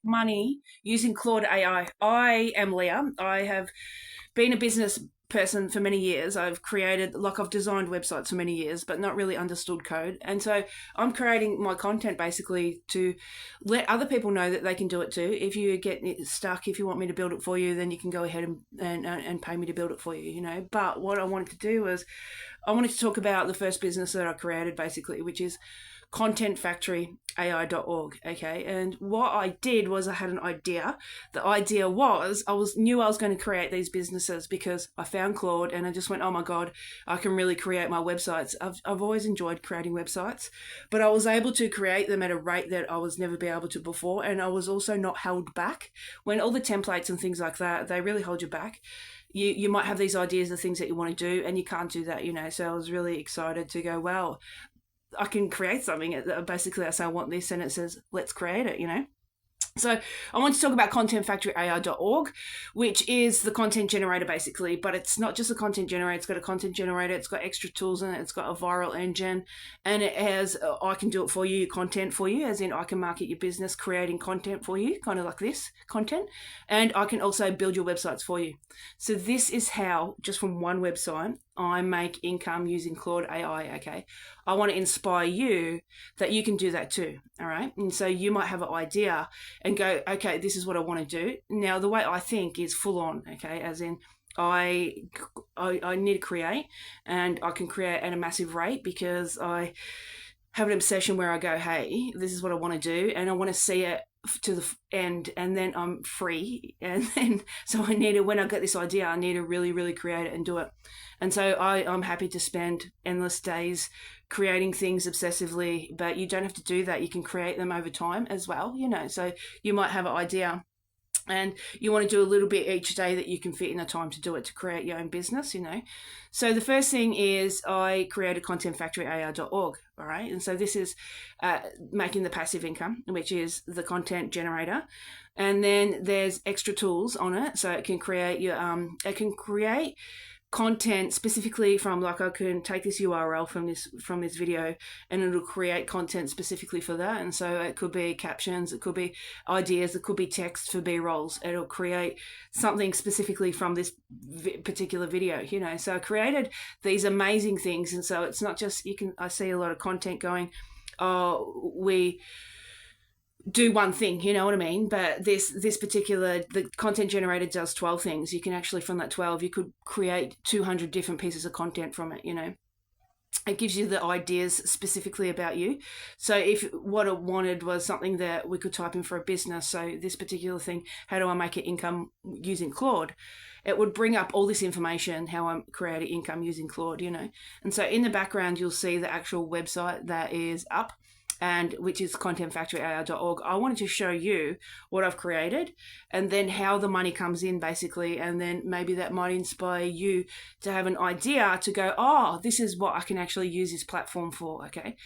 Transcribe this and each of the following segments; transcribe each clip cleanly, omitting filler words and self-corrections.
money using Claude AI. I am Leah. I have been a business person for many years. I've designed websites for many years, but not really understood code. And so I'm creating my content basically to let other people know that they can do it too. If you get stuck, if you want me to build it for you, then you can go ahead and pay me to build it for you, But what I wanted to do was I wanted to talk about the first business that I created basically, which is contentfactoryai.org. Okay. And what I did was I had an idea. The idea was I knew I was going to create these businesses because I found Claude and I just went, oh my God, I can really create my websites. I've always enjoyed creating websites, but I was able to create them at a rate that I was never be able to before. And I was also not held back. When all the templates and things like that, they really hold you back. You might have these ideas of things that you want to do and you can't do that, So I was really excited to go, wow, I can create something. Basically, I say I want this and it says, let's create it, So I want to talk about contentfactoryai.org, which is the content generator basically, but it's not just a content generator. It's got a content generator. It's got extra tools in it. It's got a viral engine, and it has, I can do it for you, content for you, as in I can market your business creating content for you, kind of like this content. And I can also build your websites for you. So this is how, just from one website, I make income using Claude AI, okay? I want to inspire you that you can do that too, all right? And so you might have an idea and go, okay, this is what I want to do. Now, the way I think is full on, okay? As in, I need to create, and I can create at a massive rate because I have an obsession where I go, hey, this is what I want to do, and I want to see it to the end, and then I'm free. And then, so when I get this idea, I need to really, really create it and do it. And so I'm happy to spend endless days creating things obsessively, but you don't have to do that. You can create them over time as well, So you might have an idea and you want to do a little bit each day that you can fit in the time to do it, to create your own business, So the first thing is I created contentfactoryai.org, all right? And so this is making the passive income, which is the content generator. And then there's extra tools on it. So it can create content specifically from, like, I can take this URL from this video and it'll create content specifically for that. And so it could be captions, it could be ideas, it could be text for B-rolls. It'll create something specifically from this particular video, So I created these amazing things. And so it's not just, I see a lot of content going, oh, we do one thing, you know what I mean? But the content generator does 12 things. You can actually, from that 12, you could create 200 different pieces of content from it, It gives you the ideas specifically about you. So if what it wanted was something that we could type in for a business, so this particular thing, how do I make it income using Claude? It would bring up all this information, how I'm creating income using Claude, And so in the background, you'll see the actual website that is up, and which is contentfactoryai.org. I wanted to show you what I've created and then how the money comes in basically, and then maybe that might inspire you to have an idea to go, oh, this is what I can actually use this platform for, okay?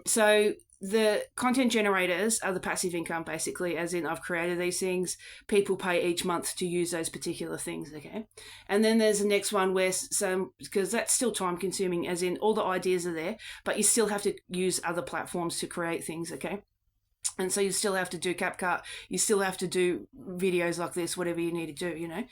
So the content generators are the passive income basically, as in I've created these things, people pay each month to use those particular things, okay? And then there's the next one where because that's still time consuming, as in all the ideas are there, but you still have to use other platforms to create things, okay? And so you still have to do CapCut, you still have to do videos like this, whatever you need to do,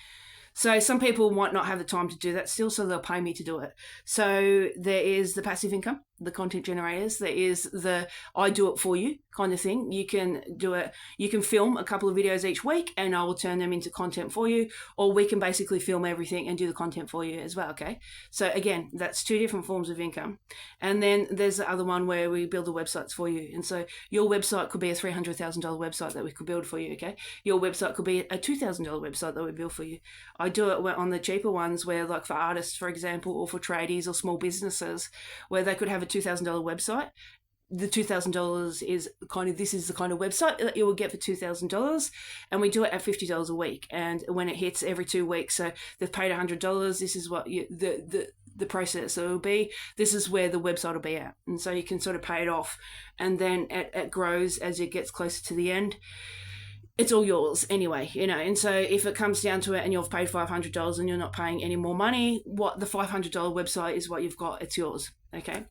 So some people might not have the time to do that still, so they'll pay me to do it. So there is the passive income, the content generators. There is the I do it for you kind of thing. You can do it. You can film a couple of videos each week and I will turn them into content for you, or we can basically film everything and do the content for you as well, okay? So again, that's two different forms of income. And then there's the other one where we build the websites for you. And so your website could be a $300,000 website that we could build for you, okay? Your website could be a $2,000 website that we build for you. I do it on the cheaper ones where, like for artists, for example, or for tradies or small businesses, where they could have a $2,000 website. The $2,000 is this is the kind of website that you will get for $2,000, and we do it at $50 a week. And when it hits every 2 weeks, so they've paid $100, this is what the process. So it'll be, this is where the website will be at. And so you can sort of pay it off, and then it grows as it gets closer to the end. It's all yours anyway, And so if it comes down to it and you've paid $500 and you're not paying any more money, what the $500 website is what you've got, it's yours, okay?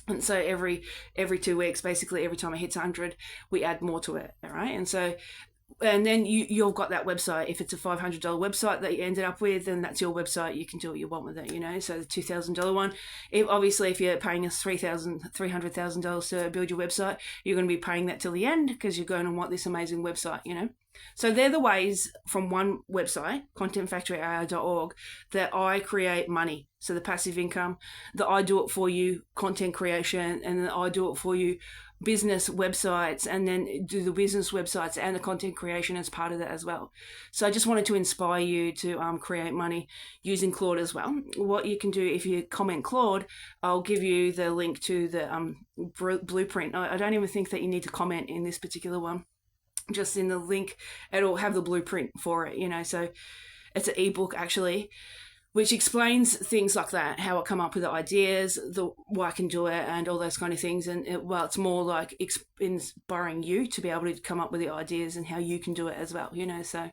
And so every 2 weeks, basically every time it hits 100, we add more to it. All right. And then you've got that website. If it's a $500 website that you ended up with, then that's your website. You can do what you want with it, So the $2,000 one, obviously, if you're paying us $300,000 to build your website, you're going to be paying that till the end because you're going to want this amazing website. So they're the ways from one website, contentfactoryai.org, that I create money. So the passive income, that I do it for you, content creation, and then I do it for you, business websites, and then do the business websites and the content creation as part of that as well. So I just wanted to inspire you to create money using Claude as well. What you can do, if you comment Claude, I'll give you the link to the blueprint. I don't even think that you need to comment in this particular one. Just in the link, it'll have the blueprint for it, so it's an ebook actually, which explains things like that, how I come up with the ideas, why I can do it, and all those kind of things. And it's more like inspiring you to be able to come up with the ideas and how you can do it as well, So